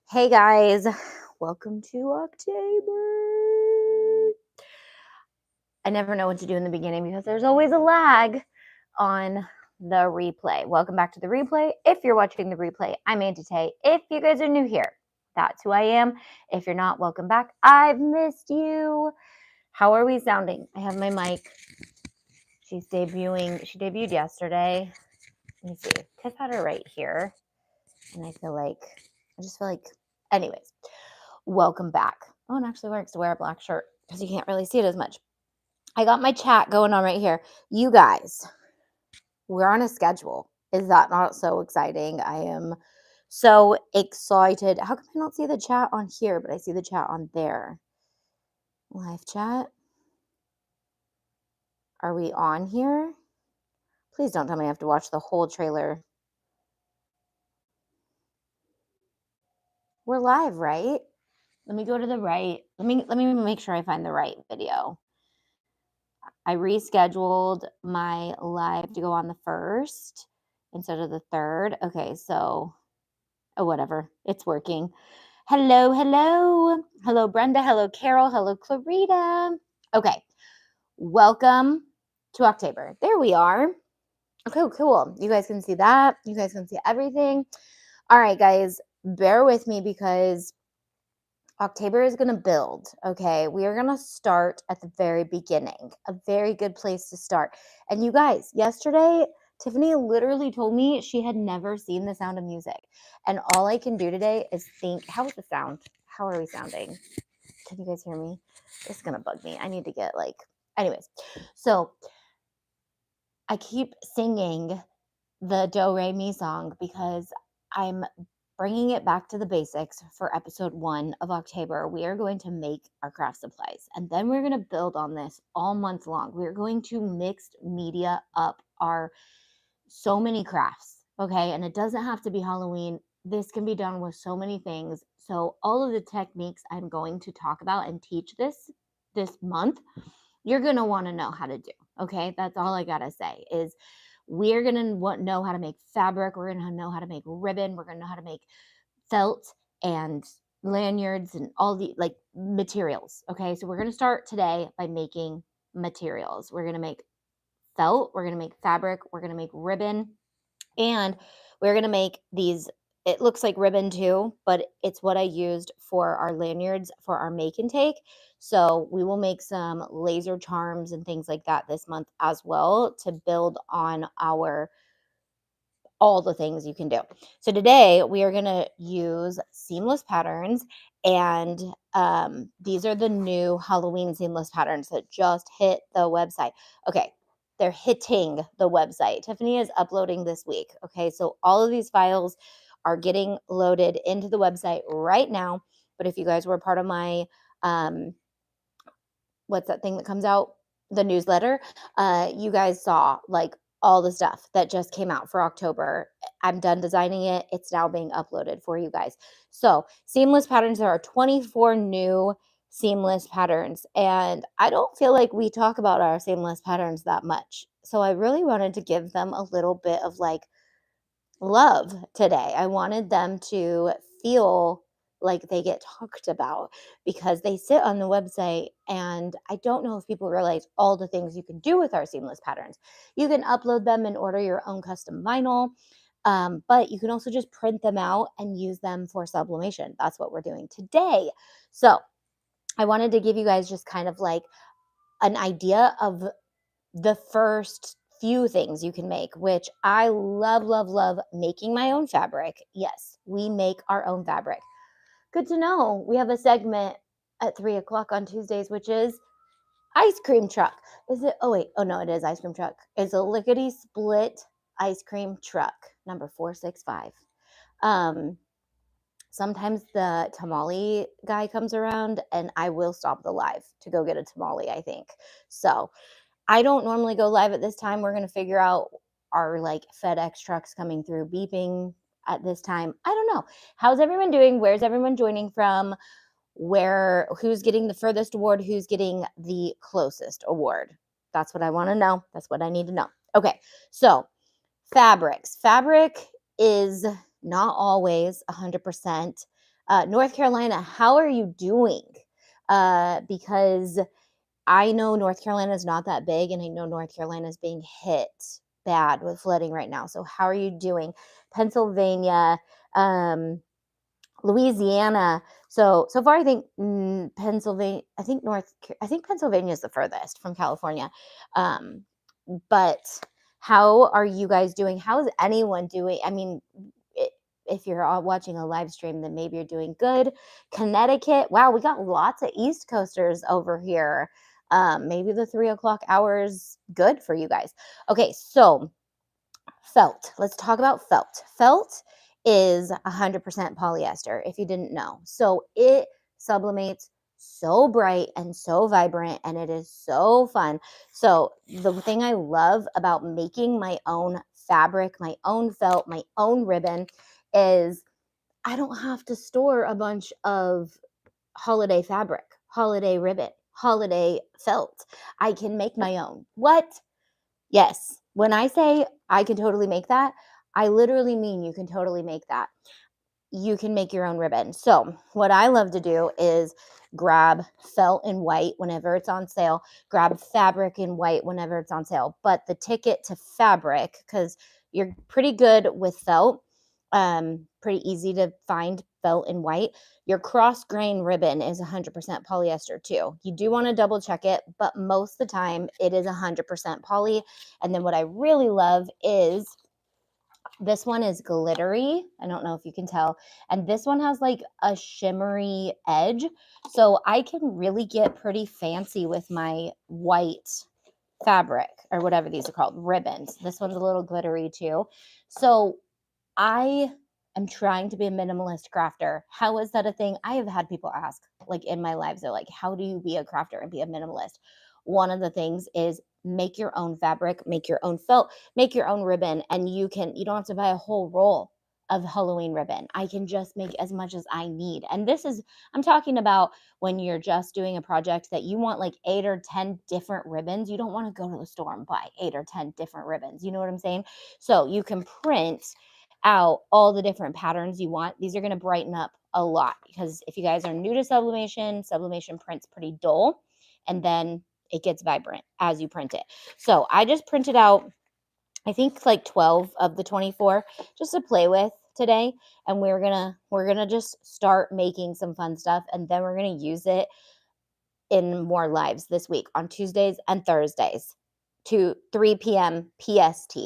Hey guys, welcome to October. I never know what to do in the beginning because there's always a lag on the replay. Welcome back to the replay. If you're watching the replay, I'm Auntie Tay. If you guys are new here, that's who I am. If you're not, welcome back. I've missed you. How are we sounding? I have my mic. She's debuting. She debuted yesterday. Let me see. Tiff had her right here. And I just feel like, anyways. Welcome back. Oh, it actually works to wear a black shirt because you can't really see it as much. I got my chat going on right here. You guys, we're on a schedule. Is that not so exciting? I am so excited. How come I don't see the chat on here, but I see the chat on there? Live chat. Are we on here? Please don't tell me I have to watch the whole trailer. We're live, right? Let me go to the right. Let me make sure I find the right video. I rescheduled my live to go on the 1st instead of the 3rd. Okay, so, whatever. It's working. Hello, hello. Hello, Brenda. Hello, Carol. Hello, Clarita. Okay, welcome to October. There we are. Okay, cool. You guys can see that. You guys can see everything. All right, guys, bear with me because October is going to build, okay? We are going to start at the very beginning, a very good place to start. And you guys, yesterday, Tiffany literally told me she had never seen The Sound of Music. And all I can do today is think, how is the sound? How are we sounding? Can you guys hear me? It's going to bug me. I need to get anyways. So I keep singing the Do Re Mi song because I'm bringing it back to the basics for episode 1 of October. We are going to make our craft supplies and then we're going to build on this all month long. We're going to mix media up our so many crafts, okay? And it doesn't have to be Halloween. This can be done with so many things. So all of the techniques I'm going to talk about and teach this month, you're going to want to know how to do, okay? That's all I got to say is we're going to know how to make fabric. We're going to know how to make ribbon. We're going to know how to make felt and lanyards and all the materials. Okay. So we're going to start today by making materials. We're going to make felt. We're going to make fabric. We're going to make ribbon. And we're going to make these. It looks like ribbon too, but it's what I used for our lanyards for our make and take. So we will make some laser charms and things like that this month as well to build on all the things you can do. So today we are going to use seamless patterns, and these are the new Halloween seamless patterns that just hit the website. Okay, they're hitting the website. Tiffany is uploading this week. Okay, so all of these files are getting loaded into the website right now. But if you guys were part of my what's that thing that comes out? The newsletter. You guys saw all the stuff that just came out for October. I'm done designing it. It's now being uploaded for you guys. So seamless patterns, there are 24 new seamless patterns. And I don't feel like we talk about our seamless patterns that much. So I really wanted to give them a little bit of love today. I wanted them to feel like they get talked about because they sit on the website, and I don't know if people realize all the things you can do with our seamless patterns. You can upload them and order your own custom vinyl, but you can also just print them out and use them for sublimation. That's what we're doing today. So I wanted to give you guys just kind of an idea of the first few things you can make, which I love, love, love making my own fabric. Yes, we make our own fabric. Good to know. We have a segment at 3 o'clock on Tuesdays, which is ice cream truck. Is it? Oh, wait. Oh, no, it is ice cream truck. It's a lickety split ice cream truck, number 465. Sometimes the tamale guy comes around and I will stop the live to go get a tamale, I think. So I don't normally go live at this time. We're going to figure out our FedEx trucks coming through beeping at this time. I don't know. How's everyone doing? Where's everyone joining from? Who's getting the furthest award? Who's getting the closest award? That's what I want to know. That's what I need to know. Okay. So fabrics. Fabric is not always 100% North Carolina, how are you doing? Because I know North Carolina is not that big, and I know North Carolina is being hit bad with flooding right now. So how are you doing? Pennsylvania, Louisiana. So far, I think Pennsylvania. I think Pennsylvania is the furthest from California. But how are you guys doing? How is anyone doing? I mean, if you're all watching a live stream, then maybe you're doing good. Connecticut. Wow, we got lots of East Coasters over here. Maybe the 3 o'clock hours good for you guys. Okay, so felt. Let's talk about felt. Felt is 100% polyester, if you didn't know. So it sublimates so bright and so vibrant, and it is so fun. So the thing I love about making my own fabric, my own felt, my own ribbon is I don't have to store a bunch of holiday fabric, holiday ribbon, holiday felt. I can make my own. What? Yes. When I say I can totally make that, I literally mean you can totally make that. You can make your own ribbon. So what I love to do is grab felt in white whenever it's on sale, grab fabric in white whenever it's on sale. But the ticket to fabric, because you're pretty good with felt, pretty easy to find felt in white. Your cross grain ribbon is 100% polyester too. You do want to double check it, but most of the time it is 100% poly. And then what I really love is this one is glittery. I don't know if you can tell. And this one has like a shimmery edge. So I can really get pretty fancy with my white fabric or whatever these are called, ribbons. This one's a little glittery too. So I am trying to be a minimalist crafter. How is that a thing? I have had people ask, like in my lives, they're like, how do you be a crafter and be a minimalist? One of the things is make your own fabric, make your own felt, make your own ribbon, and you don't have to buy a whole roll of Halloween ribbon. I can just make as much as I need. And I'm talking about when you're just doing a project that you want like 8 or 10 different ribbons. You don't want to go to the store and buy 8 or 10 different ribbons. You know what I'm saying? So you can print out all the different patterns you want. These are going to brighten up a lot because if you guys are new to sublimation prints pretty dull, and then it gets vibrant as you print it. So I just printed out, I think like 12 of the 24 just to play with today. And we're gonna just start making some fun stuff, and then we're gonna use it in more lives this week on Tuesdays and Thursdays to 3 p.m. PST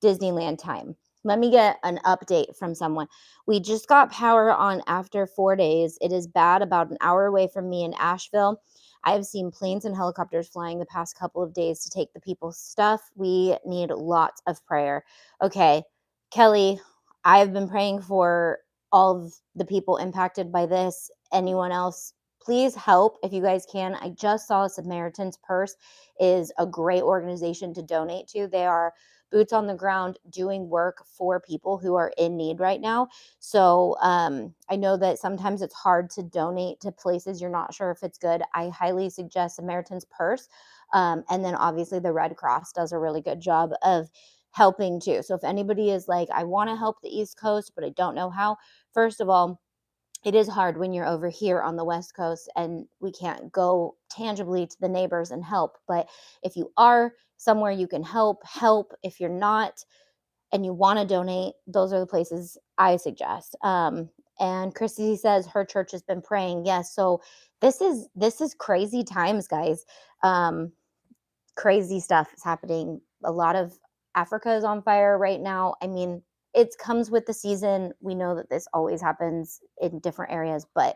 Disneyland time. Let me get an update from someone. We just got power on after 4 days. It is bad, about an hour away from me in Asheville. I have seen planes and helicopters flying the past couple of days to take the people's stuff. We need lots of prayer. Okay, Kelly, I've been praying for all of the people impacted by this. Anyone else, please help if you guys can. I just saw Samaritan's Purse is a great organization to donate to. They are boots on the ground doing work for people who are in need right now. So I know that sometimes it's hard to donate to places you're not sure if it's good. I highly suggest Samaritan's Purse. And then obviously the Red Cross does a really good job of helping too. So if anybody is like, I want to help the East Coast, but I don't know how, first of all, it is hard when you're over here on the West Coast and we can't go tangibly to the neighbors and help. But if you are somewhere you can help. If you're not and you want to donate, those are the places I suggest. And Christy says her church has been praying. Yes. So this is crazy times, guys. Crazy stuff is happening. A lot of Africa is on fire right now. I mean, it comes with the season. We know that this always happens in different areas, but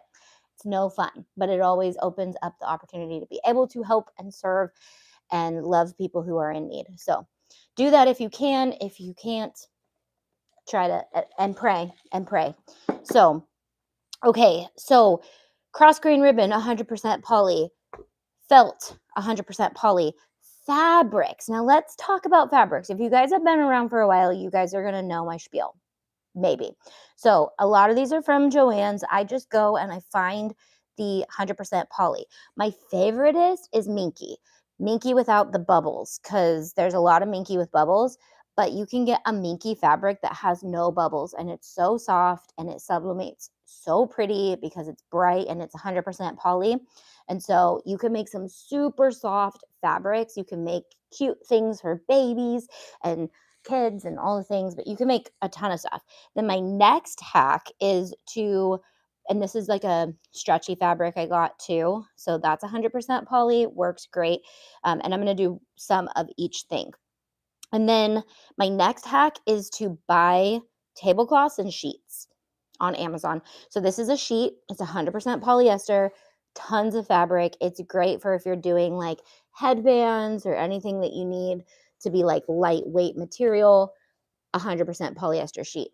it's no fun. But it always opens up the opportunity to be able to help and serve and love people who are in need. So do that if you can. If you can't, try to and pray. So, okay. So cross grain ribbon, 100% poly. Felt, 100% poly. Fabrics. Now let's talk about fabrics. If you guys have been around for a while, you guys are going to know my spiel. Maybe. So a lot of these are from Joann's. I just go and I find the 100% poly. My favorite is Minky. Minky without the bubbles, because there's a lot of Minky with bubbles, but you can get a Minky fabric that has no bubbles, and it's so soft and it sublimates so pretty because it's bright and it's 100% poly. And so you can make some super soft fabrics. You can make cute things for babies and kids and all the things, but you can make a ton of stuff. Then my next hack is to, and this is like a stretchy fabric I got too. So that's 100% poly, works great. And I'm going to do some of each thing. And then my next hack is to buy tablecloths and sheets on Amazon. So this is a sheet. It's 100% polyester, tons of fabric. It's great for if you're doing like headbands or anything that you need to be like lightweight material, 100% polyester sheet.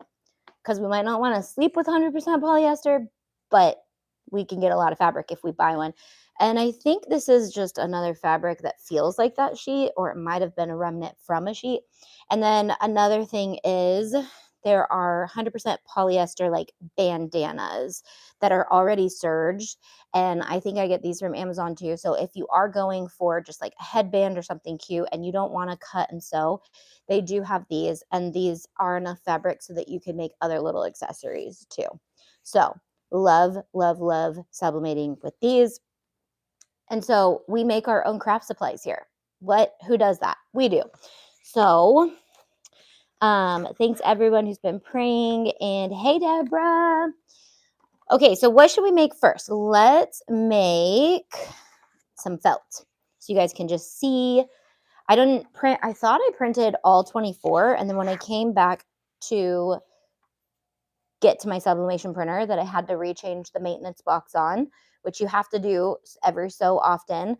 Because we might not want to sleep with 100% polyester, but we can get a lot of fabric if we buy one. And I think this is just another fabric that feels like that sheet, or it might have been a remnant from a sheet. And then another thing is there are 100% polyester like bandanas that are already serged. And I think I get these from Amazon too. So if you are going for just like a headband or something cute and you don't want to cut and sew, they do have these, and these are enough fabric so that you can make other little accessories too. So love, love, love sublimating with these. And so we make our own craft supplies here. Who does that? We do. So thanks everyone who's been praying. And hey, Deborah. Okay, so what should we make first? Let's make some felt. So you guys can just see. I thought I printed all 24. And then when I came back to get to my sublimation printer that I had to rechange the maintenance box on, which you have to do every so often.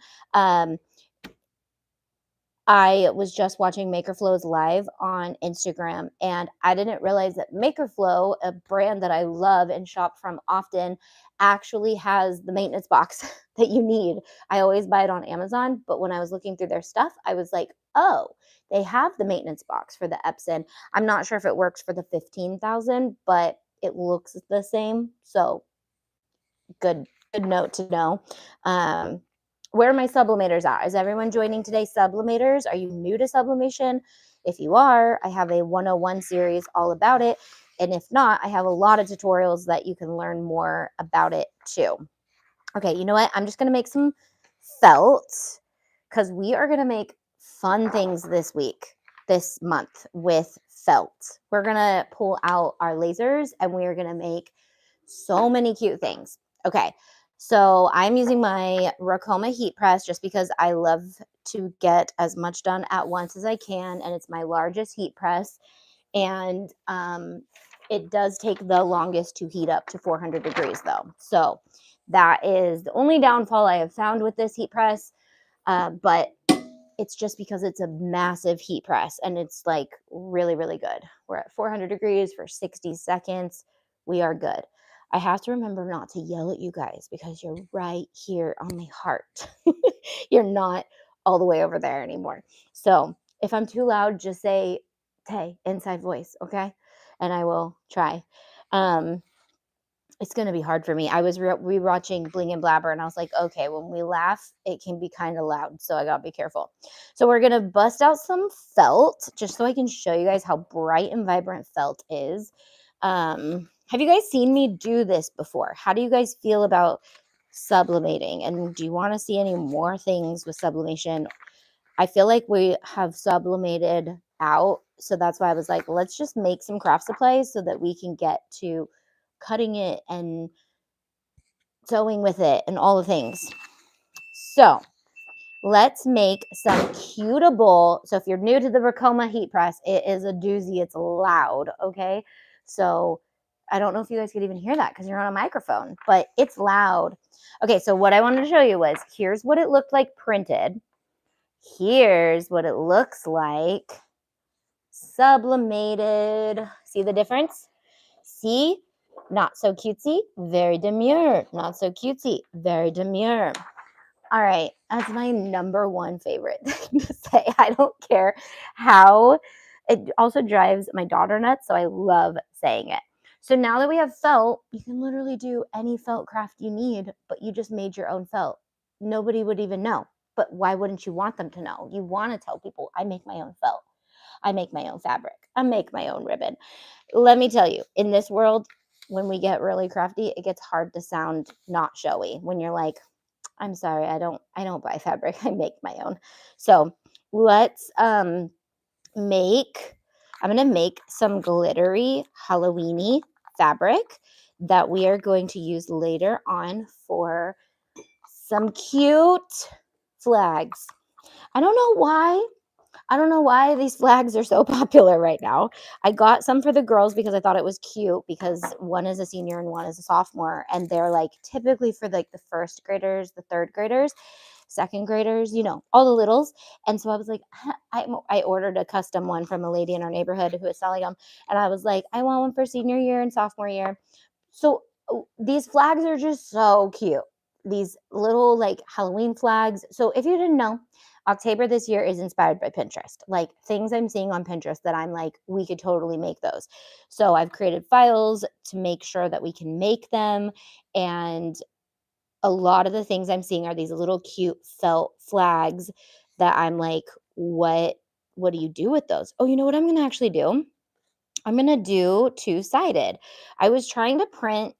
I was just watching Makerflow's live on Instagram, and I didn't realize that Makerflow, a brand that I love and shop from often, actually has the maintenance box that you need. I always buy it on Amazon, but when I was looking through their stuff, I was like, oh, they have the maintenance box for the Epson. I'm not sure if it works for the 15,000, but it looks the same. So good note to know. Where are my sublimators at? Is everyone joining today sublimators? Are you new to sublimation? If you are, I have a 101 series all about it. And if not, I have a lot of tutorials that you can learn more about it too. Okay, you know what? I'm just going to make some felt because we are going to make fun things this month with felt. We're going to pull out our lasers and we are going to make so many cute things. Okay, so I'm using my Ricoma heat press just because I love to get as much done at once as I can, and it's my largest heat press, and it does take the longest to heat up to 400 degrees though. So that is the only downfall I have found with this heat press, but it's just because it's a massive heat press and it's like really, really good. We're at 400 degrees for 60 seconds. We are good. I have to remember not to yell at you guys because you're right here on my heart. You're not all the way over there anymore. So if I'm too loud, just say, Tay, inside voice, okay? And I will try. It's going to be hard for me. I was rewatching Bling and Blabber, and I was like, okay, when we laugh, it can be kind of loud, so I got to be careful. So we're going to bust out some felt just so I can show you guys how bright and vibrant felt is. Have you guys seen me do this before? How do you guys feel about sublimating? And do you want to see any more things with sublimation? I feel like we have sublimated out, so that's why I was like, let's just make some craft supplies so that we can get to cutting it and sewing with it and all the things. So let's make some cutable. So if you're new to the Ricoma heat press, it is a doozy. It's loud, okay? So I don't know if you guys could even hear that because you're on a microphone, but it's loud. Okay, so what I wanted to show you was here's what it looked like printed. Here's what it looks like sublimated. See the difference? See? Not so cutesy, very demure. Not so cutesy, very demure. All right, that's my number one favorite thing to say. I don't care how. It also drives my daughter nuts, so I love saying it. So now that we have felt, you can literally do any felt craft you need, but you just made your own felt. Nobody would even know. But why wouldn't you want them to know? You want to tell people, I make my own felt. I make my own fabric. I make my own ribbon. Let me tell you, in this world, when we get really crafty, it gets hard to sound not showy when you're like, I'm sorry, I don't buy fabric. I make my own. So let's I'm going to make some glittery Halloweeny fabric that we are going to use later on for some cute flags. I don't know why these flags are so popular right now. I got some for the girls because I thought it was cute because one is a senior and one is a sophomore, and they're like typically for like the first graders, the third graders, second graders, all the littles. And so I was like, I ordered a custom one from a lady in our neighborhood who was selling them, and I was like, I want one for senior year and sophomore year. So these flags are just so cute. These little like Halloween flags. So if you didn't know, October this year is inspired by Pinterest. Like things I'm seeing on Pinterest that I'm like, we could totally make those. So I've created files to make sure that we can make them. And a lot of the things I'm seeing are these little cute felt flags that I'm like, what do you do with those? Oh, you know what I'm going to actually do? I'm going to do two-sided. I was trying to print.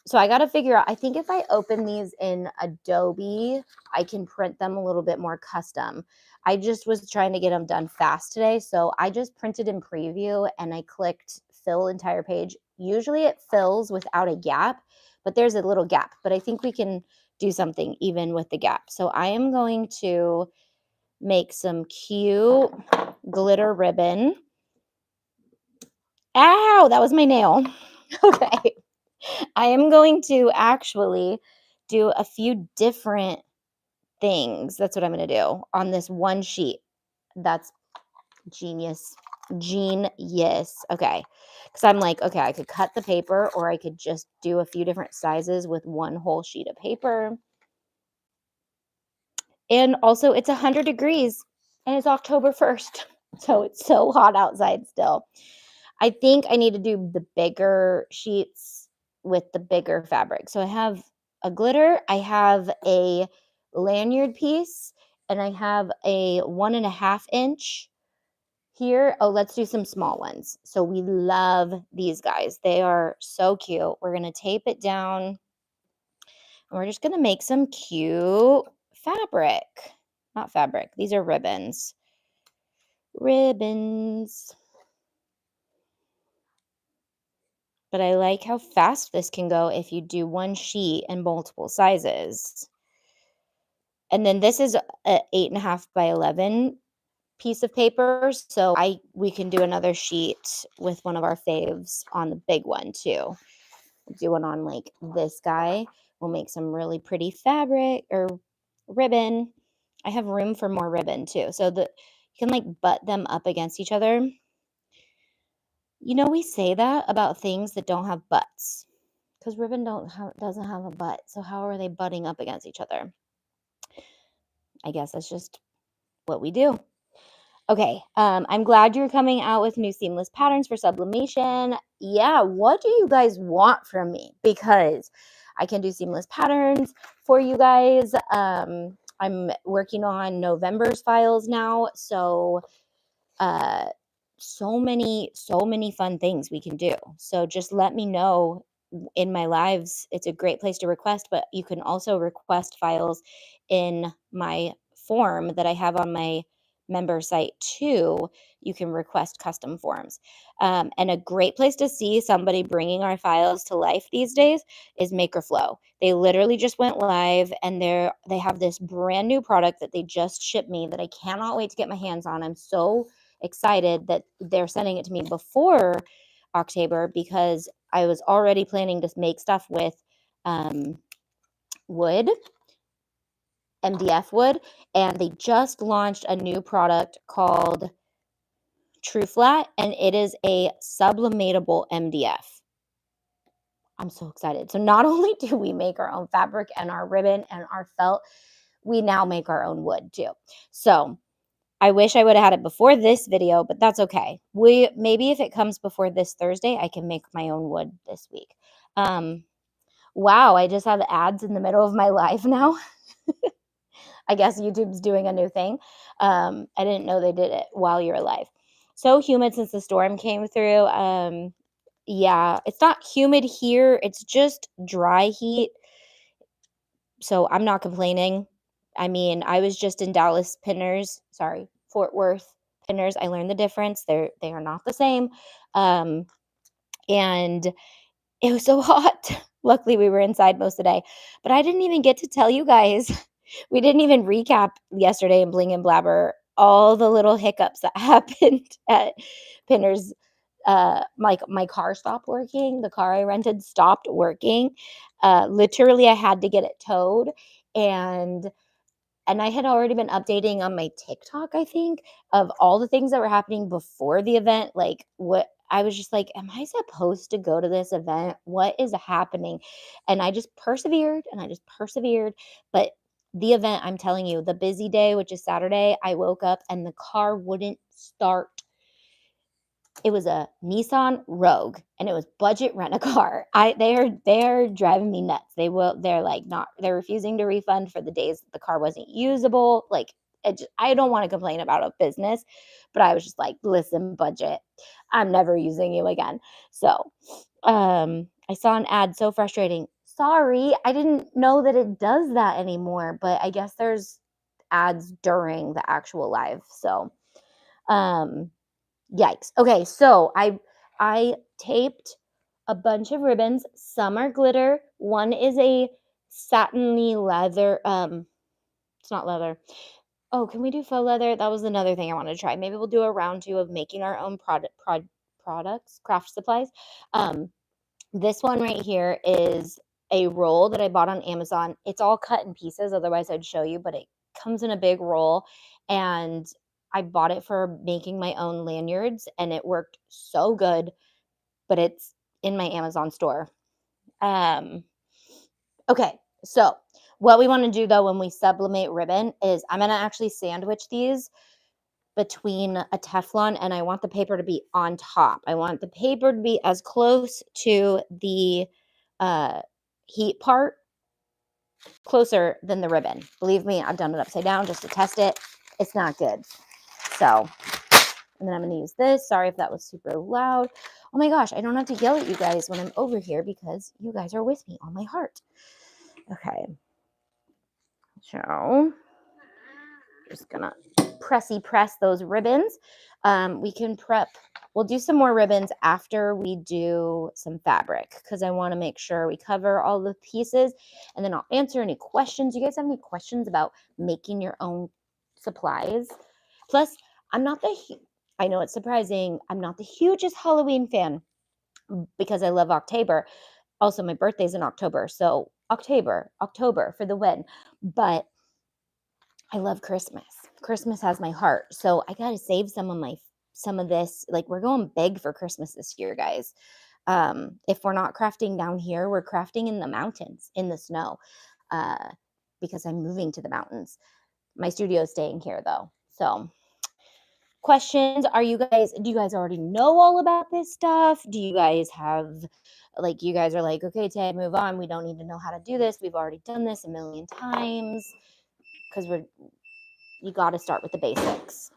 So I got to figure out, I think if I open these in Adobe, I can print them a little bit more custom. I just was trying to get them done fast today. So I just printed in preview and I clicked fill entire page. Usually it fills without a gap, but there's a little gap. But I think we can do something even with the gap. So I am going to make some cute glitter ribbon. Ow, that was my nail. Okay. I am going to actually do a few different things. That's what I'm going to do on this one sheet. That's genius. Genius. Okay. Because I'm like, okay, I could cut the paper or I could just do a few different sizes with one whole sheet of paper. And also, it's 100 degrees and it's October 1st. So it's so hot outside still. I think I need to do the bigger sheets with the bigger fabric. So I have a glitter, I have a lanyard piece, and I have a 1.5 inch here. Oh, let's do some small ones. So we love these guys. They are so cute. We're going to tape it down and we're just going to make some cute fabric. Not fabric. These are ribbons. Ribbons. But I like how fast this can go if you do one sheet in multiple sizes. And then this is a 8.5 by 11 piece of paper. So we can do another sheet with one of our faves on the big one too. We'll do one on like this guy. We'll make some really pretty fabric or ribbon. I have room for more ribbon too. So that you can like butt them up against each other. We say that about things that don't have butts. Because ribbon doesn't have a butt. So how are they butting up against each other? I guess that's just what we do. Okay, I'm glad you're coming out with new seamless patterns for sublimation. Yeah, what do you guys want from me? Because I can do seamless patterns for you guys. I'm working on November's files now. So so many fun things we can do. So just let me know in my lives. It's a great place to request, but you can also request files in my form that I have on my member site too. You can request custom forms. And a great place to see somebody bringing our files to life these days is Makerflow. They literally just went live and they have this brand new product that they just shipped me that I cannot wait to get my hands on. I'm so excited that they're sending it to me before October because I was already planning to make stuff with wood, MDF wood, and they just launched a new product called True Flat, and it is a sublimatable MDF. I'm so excited. So not only do we make our own fabric and our ribbon and our felt, we now make our own wood too. So I wish I would have had it before this video, but that's okay. Maybe if it comes before this Thursday, I can make my own wood this week. Wow, I just have ads in the middle of my live now. I guess YouTube's doing a new thing. I didn't know they did it while you're live. So humid since the storm came through. Yeah, it's not humid here. It's just dry heat. So I'm not complaining. I mean, I was just in Dallas Pinners, sorry, Fort Worth Pinners. I learned the difference. They are not the same. Um, and it was so hot. Luckily, we were inside most of the day. But I didn't even get to tell you guys. We didn't even recap yesterday in Bling and Blabber all the little hiccups that happened at Pinners. My car stopped working. The car I rented stopped working. Literally, I had to get it towed, and I had already been updating on my TikTok, I think, of all the things that were happening before the event. Like, what I was just like, am I supposed to go to this event? What is happening? And I just persevered and I just persevered. But the event, I'm telling you, the busy day, which is Saturday, I woke up and the car wouldn't start. It was a Nissan Rogue, and it was budget rent a car. They're driving me nuts. They're refusing to refund for the days that the car wasn't usable. Like, I don't want to complain about a business, but I was just like, listen, budget, I'm never using you again. So, I saw an ad, so frustrating. Sorry, I didn't know that it does that anymore, but I guess there's ads during the actual live. So, yikes. Okay, so I taped a bunch of ribbons. Some are glitter. One is a satiny leather. It's not leather. Oh, can we do faux leather? That was another thing I wanted to try. Maybe we'll do a round 2 of making our own products, craft supplies. This one right here is a roll that I bought on Amazon. It's all cut in pieces, otherwise I'd show you, but it comes in a big roll, and I bought it for making my own lanyards, and it worked so good, but it's in my Amazon store. Okay, so what we want to do though when we sublimate ribbon is I'm going to actually sandwich these between a Teflon, and I want the paper to be on top. I want the paper to be as close to the heat part, closer than the ribbon. Believe me, I've done it upside down just to test it. It's not good. So, and then I'm going to use this. Sorry if that was super loud. Oh my gosh, I don't have to yell at you guys when I'm over here because you guys are with me on my heart. Okay. So, just gonna press those ribbons. We can prep. We'll do some more ribbons after we do some fabric because I want to make sure we cover all the pieces, and then I'll answer any questions. You guys have any questions about making your own supplies? Plus, I'm not the. I know it's surprising. I'm not the hugest Halloween fan because I love October. Also, my birthday's in October, so October for the win. But I love Christmas. Christmas has my heart. So I got to save some of this. Like, we're going big for Christmas this year, guys. If we're not crafting down here, we're crafting in the mountains, in the snow, because I'm moving to the mountains. My studio is staying here though. So, questions? Do you guys already know all about this stuff? Do you guys have, like, you guys are like, okay, Tay, move on. We don't need to know how to do this. We've already done this a million times. Because you got to start with the basics.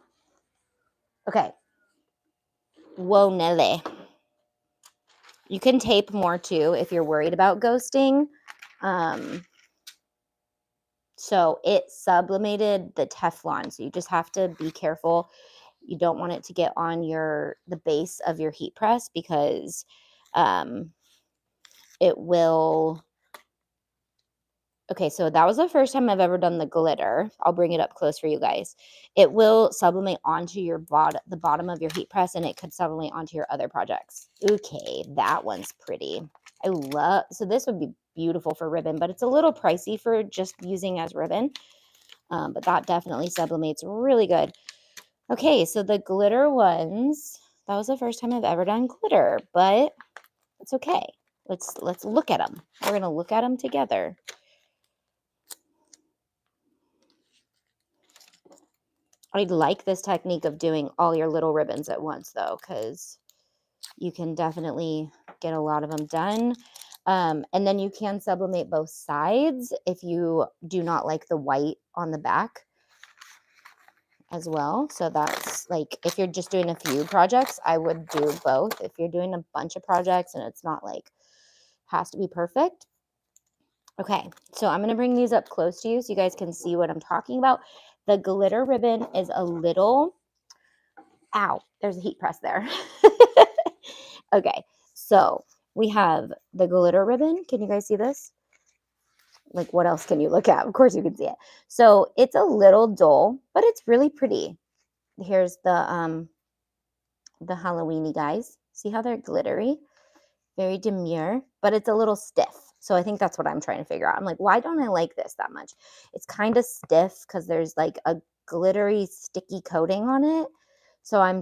Okay. Whoa, Nelly. You can tape more too if you're worried about ghosting. So it sublimated the Teflon. So you just have to be careful. You don't want it to get on the base of your heat press because it will. Okay, so that was the first time I've ever done the glitter. I'll bring it up close for you guys. It will sublimate onto the bottom of your heat press, and it could sublimate onto your other projects. Okay, that one's pretty. So this would be beautiful for ribbon, but it's a little pricey for just using as ribbon. But that definitely sublimates really good. Okay, so the glitter ones, that was the first time I've ever done glitter, but it's okay. Let's look at them. We're going to look at them together. I like this technique of doing all your little ribbons at once, though, because you can definitely get a lot of them done. And then you can sublimate both sides if you do not like the white on the back. as well. So that's like, if you're just doing a few projects, I would do both. If you're doing a bunch of projects and it's not like has to be perfect. Okay, so I'm going to bring these up close to you so you guys can see what I'm talking about. The glitter ribbon is a little, ow, there's a heat press there. Okay, so we have the glitter ribbon. Can you guys see this? Like, what else can you look at? Of course you can see it. So it's a little dull, but it's really pretty. Here's the Halloweeny guys. See how they're glittery? Very demure, but it's a little stiff. So I think that's what I'm trying to figure out. I'm like, why don't I like this that much? It's kind of stiff because there's like a glittery, sticky coating on it. So I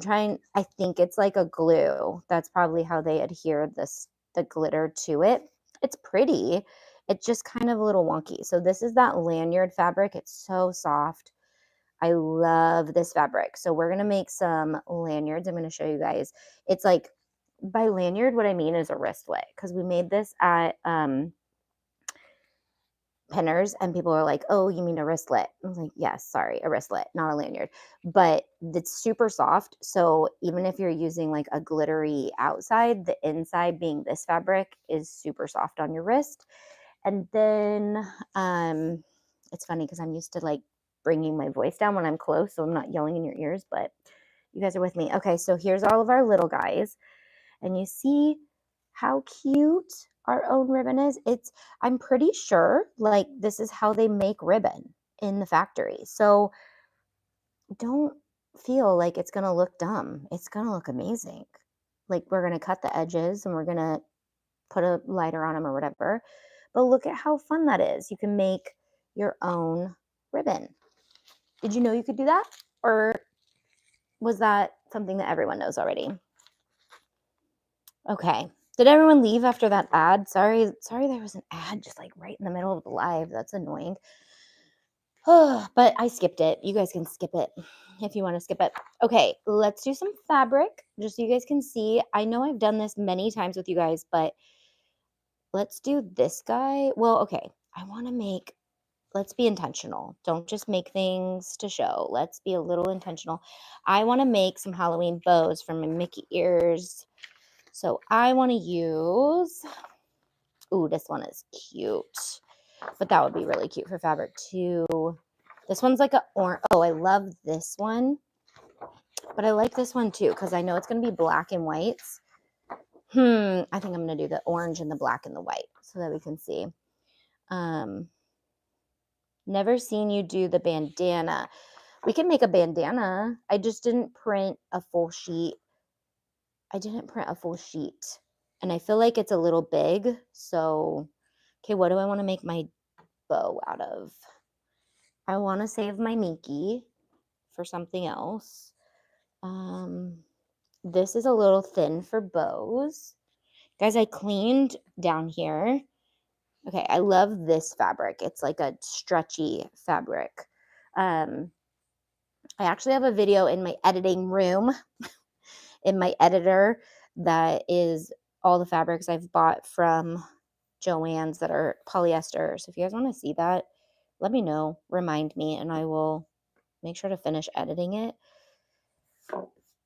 think it's like a glue. That's probably how they adhere the glitter to it. It's pretty. It's just kind of a little wonky. So this is that lanyard fabric. It's so soft. I love this fabric. So we're going to make some lanyards. I'm going to show you guys. It's like, by lanyard, what I mean is a wristlet, because we made this at Pinners and people were like, oh, you mean a wristlet? I was like, yes, sorry, a wristlet, not a lanyard. But it's super soft. So even if you're using like a glittery outside, the inside being this fabric is super soft on your wrist. And then it's funny because I'm used to like bringing my voice down when I'm close, so I'm not yelling in your ears, but you guys are with me. Okay, so here's all of our little guys. And you see how cute our own ribbon is? I'm pretty sure like this is how they make ribbon in the factory. So don't feel like it's going to look dumb. It's going to look amazing. Like, we're going to cut the edges and we're going to put a lighter on them or whatever. But look at how fun that is. You can make your own ribbon. Did you know you could do that? Or was that something that everyone knows already? Okay. Did everyone leave after that ad? Sorry, there was an ad just like right in the middle of the live. That's annoying. Oh, but I skipped it. You guys can skip it if you want to skip it. Okay, let's do some fabric just so you guys can see. I know I've done this many times with you guys, but let's do this guy. Well, okay. Let's be intentional. Don't just make things to show. Let's be a little intentional. I want to make some Halloween bows for my Mickey ears. So I want to use, ooh, this one is cute, but that would be really cute for fabric too. This one's like a orange. Oh, I love this one, but I like this one too because I know it's going to be black and whites. I think I'm going to do the orange and the black and the white so that we can see. Never seen you do the bandana. We can make a bandana. I just didn't print a full sheet. And I feel like it's a little big. So, okay, what do I want to make my bow out of? I want to save my Mickey for something else. This is a little thin for bows. Guys, I cleaned down here. Okay, I love this fabric. It's like a stretchy fabric. I actually have a video in my editing room, in my editor, that is all the fabrics I've bought from Joann's that are polyester. So if you guys want to see that, let me know, remind me, and I will make sure to finish editing it.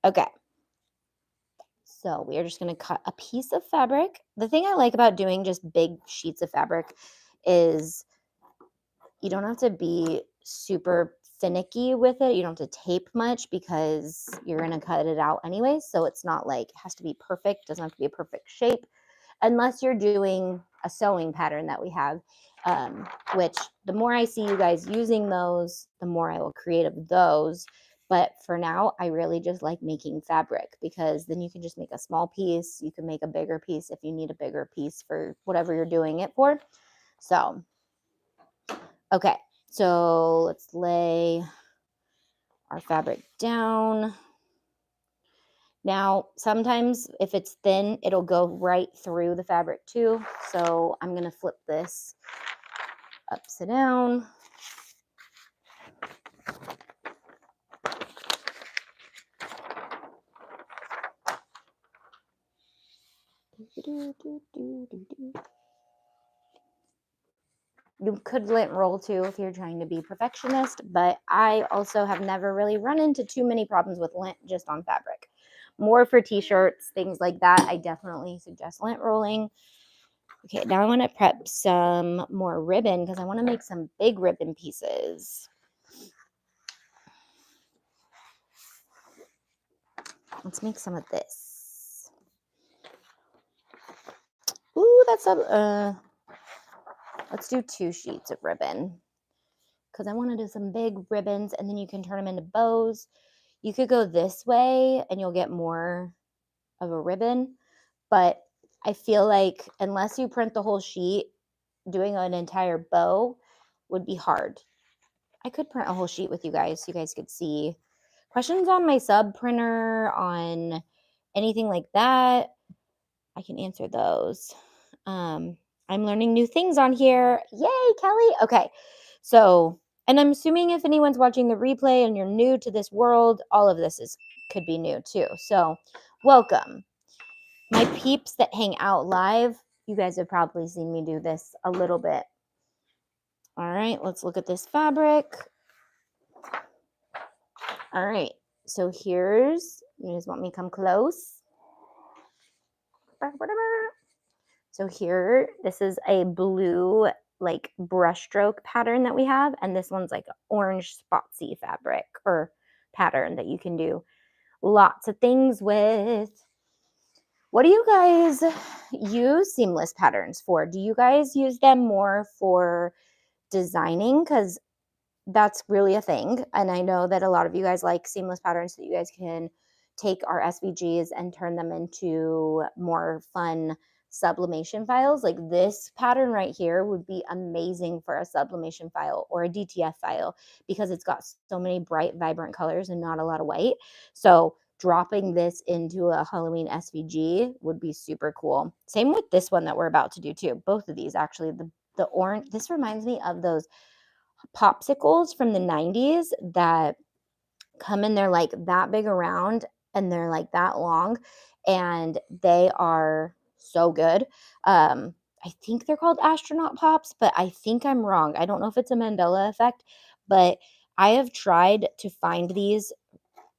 Okay. So we are just going to cut a piece of fabric. The thing I like about doing just big sheets of fabric is you don't have to be super finicky with it. You don't have to tape much because you're going to cut it out anyway. So it's not like it has to be perfect. It doesn't have to be a perfect shape unless you're doing a sewing pattern that we have, which the more I see you guys using those, the more I will create of those. But for now, I really just like making fabric because then you can just make a small piece. You can make a bigger piece if you need a bigger piece for whatever you're doing it for. So, okay, so let's lay our fabric down. Now, sometimes if it's thin, it'll go right through the fabric too. So I'm going to flip this upside down. You could lint roll too if you're trying to be perfectionist, but I also have never really run into too many problems with lint just on fabric. More for t-shirts, things like that, I definitely suggest lint rolling. Okay, now I want to prep some more ribbon because I want to make some big ribbon pieces. Let's make some of this. Ooh, that's a, let's do 2 sheets of ribbon because I want to do some big ribbons and then you can turn them into bows. You could go this way and you'll get more of a ribbon, but I feel like unless you print the whole sheet, doing an entire bow would be hard. I could print a whole sheet with you guys so you guys could see. Questions on my sub printer, on anything like that, I can answer those. I'm learning new things on here. Yay, Kelly. Okay. So, and I'm assuming if anyone's watching the replay and you're new to this world, all of this could be new too. So, welcome. My peeps that hang out live, you guys have probably seen me do this a little bit. All right, let's look at this fabric. All right, so here's, you guys want me to come close? So here, this is a blue like brushstroke pattern that we have, and this one's like orange spotsy fabric or pattern that you can do lots of things with. What do you guys use seamless patterns for? Do you guys use them more for designing? Because that's really a thing. And I know that a lot of you guys like seamless patterns so that you guys can take our SVGs and turn them into more fun sublimation files. Like this pattern right here would be amazing for a sublimation file or a DTF file because it's got so many bright, vibrant colors and not a lot of white. So dropping this into a Halloween SVG would be super cool. Same with this one that we're about to do too. Both of these actually, the orange, this reminds me of those popsicles from the 90s that come in, they're like that big around and they're like that long and they are so good. I think they're called astronaut pops, but I think I'm wrong. I don't know if it's a Mandela effect, but I have tried to find these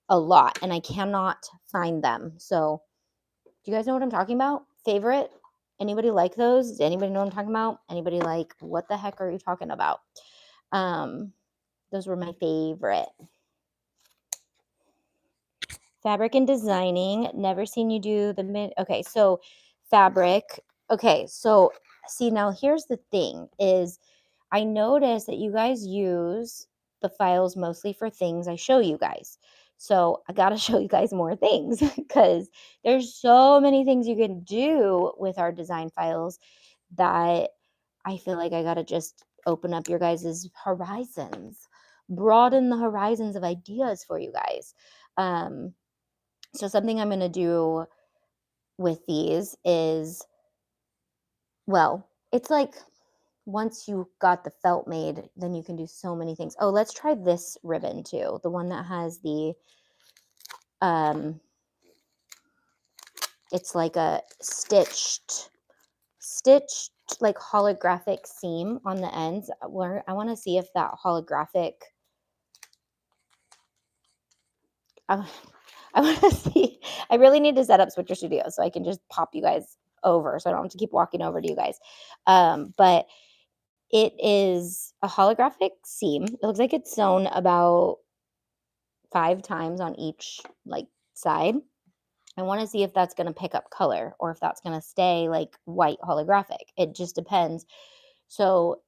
a lot and I cannot find them. So do you guys know what I'm talking about? Favorite? Anybody like those? Does anybody know what I'm talking about? Anybody like, what the heck are you talking about? Those were my favorite. Fabric and designing. Never seen you do the okay, so fabric. Okay, so see now here's the thing is I noticed that you guys use the files mostly for things I show you guys. So I got to show you guys more things because there's so many things you can do with our design files that I feel like I got to just open up your guys' horizons, broaden the horizons of ideas for you guys. So something I'm going to do with these is, well, it's like once you got the felt made, then you can do so many things. Oh, let's try this ribbon too. The one that has the, it's like a stitched like holographic seam on the ends. Where I want to see if that holographic, I want to see, I really need to set up Switcher Studio so I can just pop you guys over so I don't have to keep walking over to you guys. But it is a holographic seam. It looks like it's sewn about 5 times on each like side. I want to see if that's going to pick up color or if that's going to stay like white holographic. It just depends. So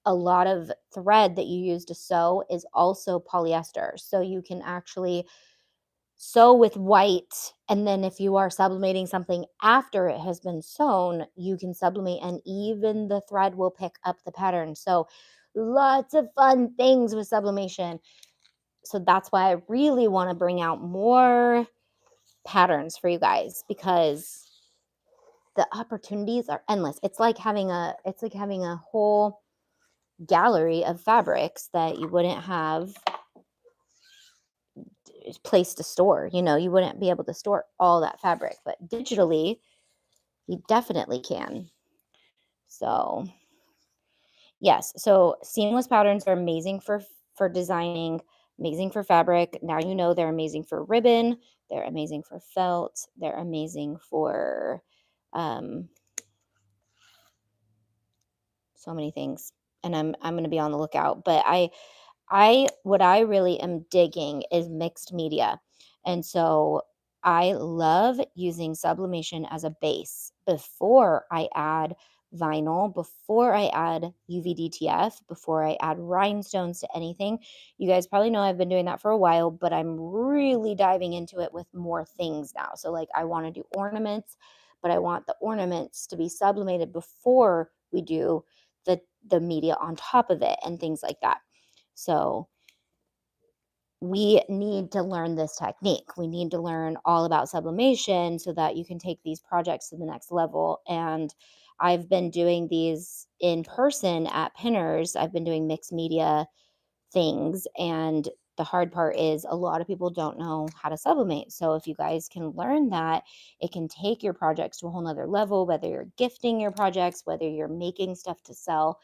a lot of thread that you use to sew is also polyester. So you can actually sew with white, and then if you are sublimating something after it has been sewn, you can sublimate and even the thread will pick up the pattern. So lots of fun things with sublimation. So that's why I really want to bring out more patterns for you guys because the opportunities are endless. It's like having a whole gallery of fabrics that you wouldn't have place to store. You know, you wouldn't be able to store all that fabric, but digitally, you definitely can. So, Yes. So seamless patterns are amazing for designing, amazing for fabric. Now you know they're amazing for ribbon. They're amazing for felt. They're amazing for um, so many things. And I'm going to be on the lookout. But what I really am digging is mixed media. And so I love using sublimation as a base before I add vinyl, before I add UVDTF, before I add rhinestones to anything. You guys probably know I've been doing that for a while, but I'm really diving into it with more things now. So like I want to do ornaments, but I want the ornaments to be sublimated before we do the media on top of it and things like that. So we need to learn this technique. We need to learn all about sublimation so that you can take these projects to the next level. And I've been doing these in person at Pinners. I've been doing mixed media things. And the hard part is a lot of people don't know how to sublimate. So if you guys can learn that, it can take your projects to a whole nother level, whether you're gifting your projects, whether you're making stuff to sell.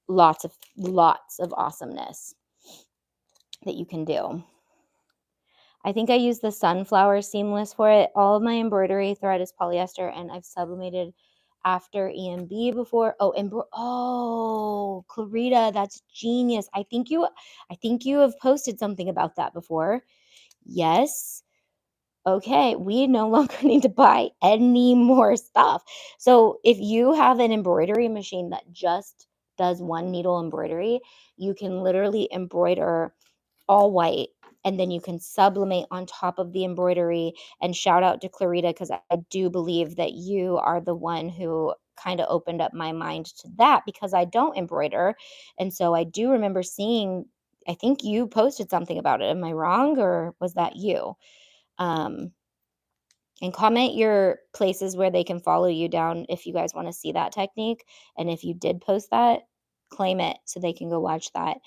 Lots of awesomeness that you can do. I think I use the sunflower seamless for it. All of my embroidery thread is polyester, and I've sublimated after EMB before. Oh, Clarita, that's genius. I think you have posted something about that before. Yes. Okay, we no longer need to buy any more stuff. So if you have an embroidery machine that just does one needle embroidery, you can literally embroider all white, and then you can sublimate on top of the embroidery. And shout out to Clarita, because I do believe that you are the one who kind of opened up my mind to that, because I don't embroider. And so I do remember seeing, I think you posted something about it. Am I wrong, or was that you? Um, and comment your places where they can follow you down if you guys want to see that technique. And if you did post that, claim it so they can go watch that.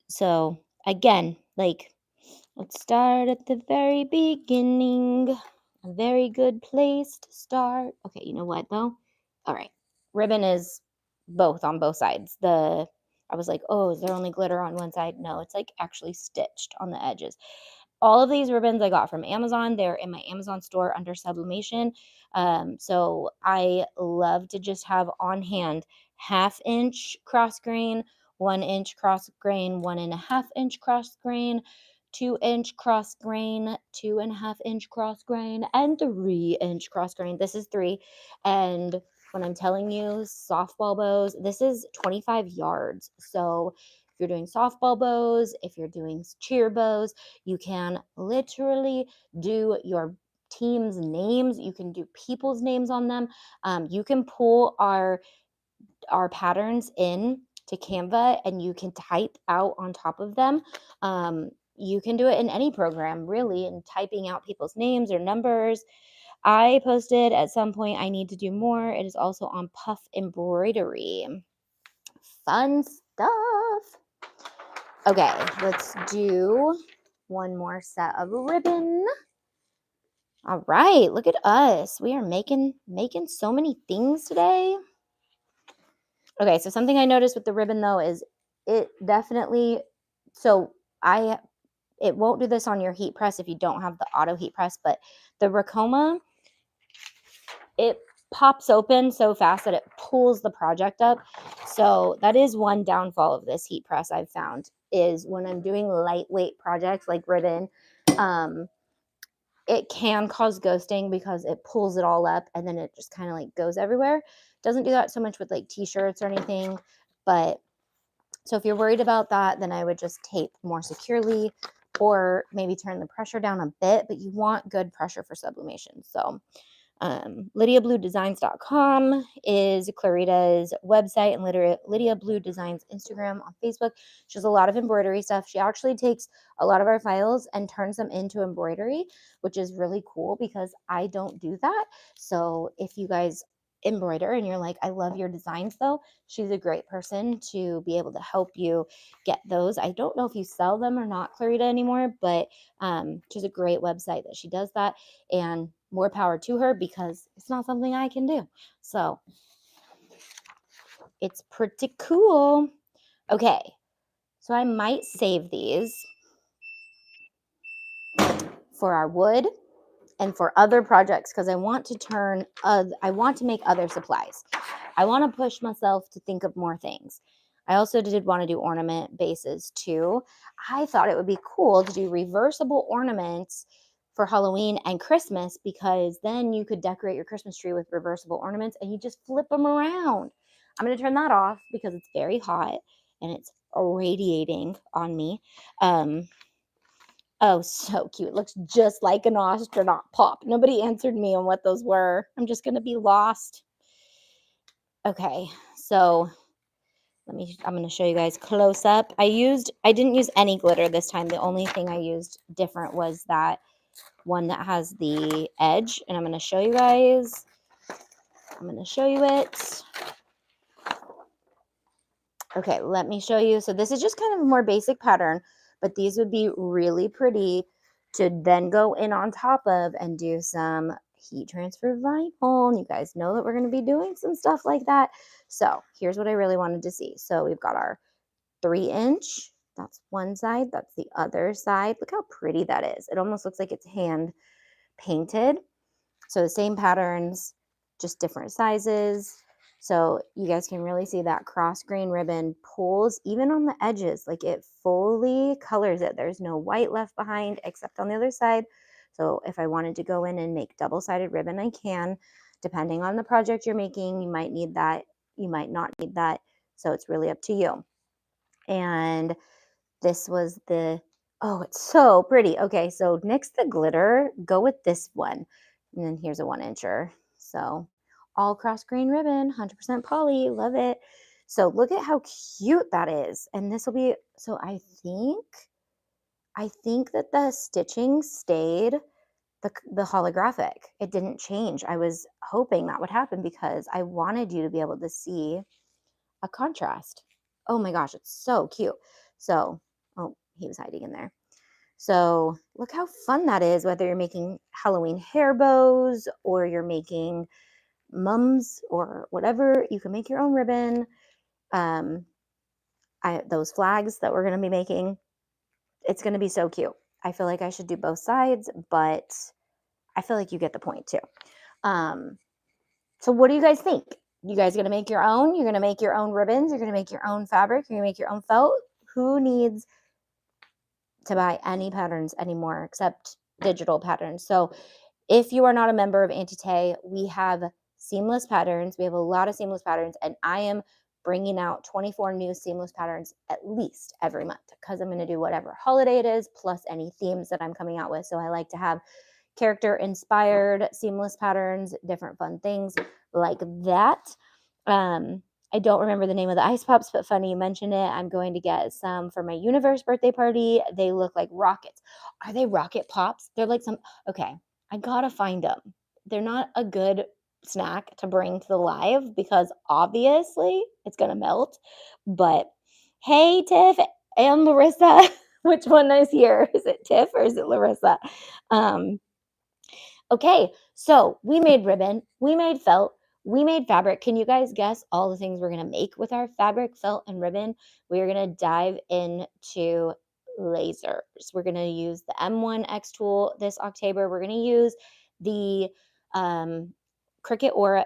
So again, like, let's start at the very beginning. A very good place to start. Okay, you know what though? All right. Ribbon is both on both sides. I was like, oh, is there only glitter on one side? No, it's like actually stitched on the edges. All of these ribbons I got from Amazon. They're in my Amazon store under Sublimation. So I love to just have on hand 1/2 inch cross grain, 1 inch cross grain, 1.5 inch cross grain, 2-inch cross grain, 2.5 inch cross grain, and 3-inch cross grain. This is 3. And when I'm telling you softball bows, this is 25 yards. So if you're doing softball bows, if you're doing cheer bows, you can literally do your team's names. You can do people's names on them. You can pull our patterns in to Canva, and you can type out on top of them. You can do it in any program, really, and typing out people's names or numbers. I posted at some point I need to do more. It is also on Puff Embroidery. Fun stuff. Okay, let's do one more set of ribbon. All right, look at us. We are making so many things today. Okay, so something I noticed with the ribbon though is it definitely, so it won't do this on your heat press if you don't have the auto heat press, but the Ricoma, it pops open so fast that it pulls the project up. So that is one downfall of this heat press I've found, is when I'm doing lightweight projects like ribbon, it can cause ghosting because it pulls it all up and then it just kind of like goes everywhere. Doesn't do that so much with like t-shirts or anything, but so if you're worried about that, then I would just tape more securely or maybe turn the pressure down a bit, but you want good pressure for sublimation. So LydiaBlueDesigns.com is Clarita's website, and Lydia Blue Designs Instagram on Facebook. She has a lot of embroidery stuff. She actually takes a lot of our files and turns them into embroidery, which is really cool because I don't do that. So if you guys embroider and you're like, I love your designs though, she's a great person to be able to help you get those. I don't know if you sell them or not, Clarita, anymore, but she's a great website that she does that, and more power to her because it's not something I can do. So it's pretty cool. Okay, so I might save these for our wood and for other projects because I want to make other supplies. I want to push myself to think of more things. I also did want to do ornament bases too. I thought it would be cool to do reversible ornaments for Halloween and Christmas because then you could decorate your Christmas tree with reversible ornaments and you just flip them around. I'm going to turn that off because it's very hot and it's radiating on me. Oh, so cute. It looks just like an astronaut pop. Nobody answered me on what those were. I'm just going to be lost. Okay, so I'm going to show you guys close up. I didn't use any glitter this time. The only thing I used different was that one that has the edge, and I'm going to show you guys. I'm going to show you it. Okay, let me show you. So this is just kind of a more basic pattern, but these would be really pretty to then go in on top of and do some heat transfer vinyl. You guys know that we're going to be doing some stuff like that. So here's what I really wanted to see. So we've got our 3-inch. That's one side. That's the other side. Look how pretty that is. It almost looks like it's hand painted. So the same patterns, just different sizes. So you guys can really see that cross grain ribbon pulls even on the edges, like it fully colors it. There's no white left behind except on the other side. So if I wanted to go in and make double-sided ribbon, I can. Depending on the project you're making, you might need that, you might not need that. So it's really up to you. And this was oh, it's so pretty. Okay, so next to glitter, go with this one. And then here's a 1-incher. So all cross grain ribbon, 100% poly, love it. So look at how cute that is. And this will be, so I think that the stitching stayed the holographic. It didn't change. I was hoping that would happen because I wanted you to be able to see a contrast. Oh my gosh, it's so cute. So, oh, he was hiding in there. So look how fun that is, whether you're making Halloween hair bows or you're making mums or whatever. You can make your own ribbon. Those flags that we're going to be making, it's going to be so cute. I feel like I should do both sides, but I feel like you get the point too. So what do you guys think? You guys going to make your own? You're going to make your own ribbons? You're going to make your own fabric? You're going to make your own felt? Who needs to buy any patterns anymore except digital patterns? So if you are not a member of Auntie Tay, we have seamless patterns. We have a lot of seamless patterns, and I am bringing out 24 new seamless patterns at least every month because I'm going to do whatever holiday it is, plus any themes that I'm coming out with. So I like to have character-inspired seamless patterns, different fun things like that. I don't remember the name of the ice pops, but funny you mentioned it. I'm going to get some for my universe birthday party. They look like rockets. Are they rocket pops? They're like some, okay, I gotta find them. They're not a good snack to bring to the live because obviously it's gonna melt. But hey, Tiff and Larissa, which one is here? Is it Tiff or is it Larissa? Okay, so we made ribbon, we made felt, we made fabric. Can you guys guess all the things we're going to make with our fabric, felt, and ribbon? We are going to dive into lasers. We're going to use the M1X tool this October. We're going to use the Cricut Aura.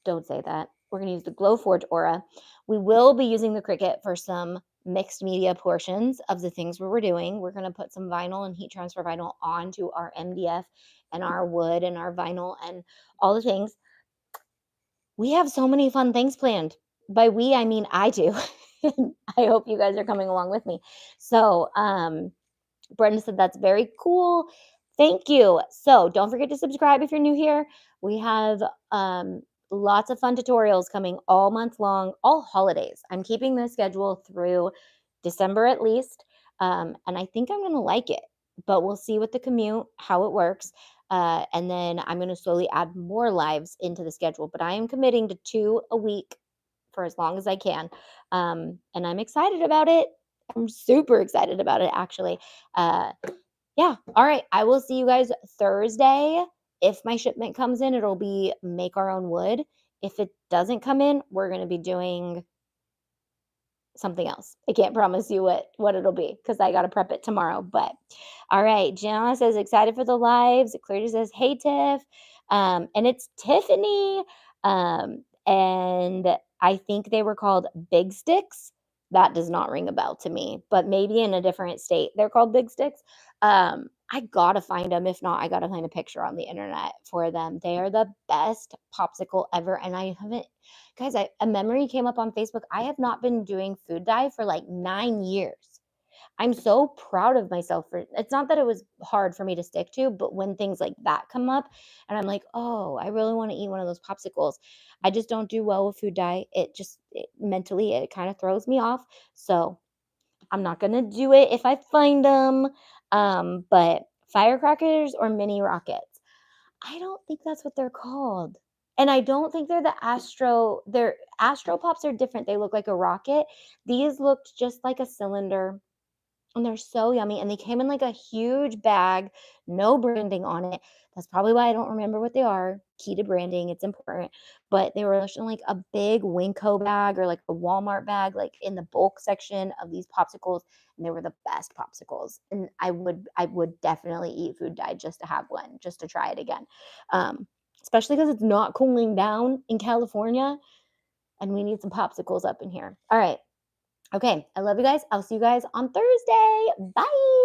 Don't say that. We're going to use the Glowforge Aura. We will be using the Cricut for some mixed media portions of the things we're doing. We're going to put some vinyl and heat transfer vinyl onto our MDF and our wood and our vinyl and all the things. We have so many fun things planned. By we, I mean I do. I hope you guys are coming along with me. So, Brenda said that's very cool. Thank you. So don't forget to subscribe if you're new here. We have lots of fun tutorials coming all month long, all holidays. I'm keeping the schedule through December at least, and I think I'm going to like it, but we'll see with the commute how it works. And then I'm going to slowly add more lives into the schedule, but I am committing to 2 a week for as long as I can. And I'm excited about it. I'm super excited about it, actually. Yeah. All right. I will see you guys Thursday. If my shipment comes in, it'll be make our own wood. if it doesn't come in, we're going to be doing something else. I can't promise you what it'll be because I got to prep it tomorrow. But all right, Gianna says excited for the lives. Claire says, hey Tiff, and it's Tiffany, and I think they were called Big Sticks. That does not ring a bell to me, but maybe in a different state they're called Big Sticks. I gotta find them. If not, I gotta find a picture on the internet for them. They are the best popsicle ever, and I haven't. Guys, a memory came up on Facebook. I have not been doing food dye for like 9 years. I'm so proud of myself for it's not that it was hard for me to stick to, but when things like that come up and I'm like, "Oh, I really want to eat one of those popsicles." I just don't do well with food dye. Mentally it kind of throws me off. So, I'm not going to do it if I find them. But firecrackers or mini rockets. I don't think that's what they're called. And I don't think they're the Astro Pops are different. They look like a rocket. These looked just like a cylinder. And they're so yummy. And they came in like a huge bag, no branding on it. That's probably why I don't remember what they are. Key to branding, it's important. But they were in like a big Winco bag or like a Walmart bag, like in the bulk section of these popsicles. And they were the best popsicles. And I would definitely eat food dye just to have one, just to try it again. Especially because it's not cooling down in California. And we need some popsicles up in here. All right. Okay, I love you guys. I'll see you guys on Thursday. Bye.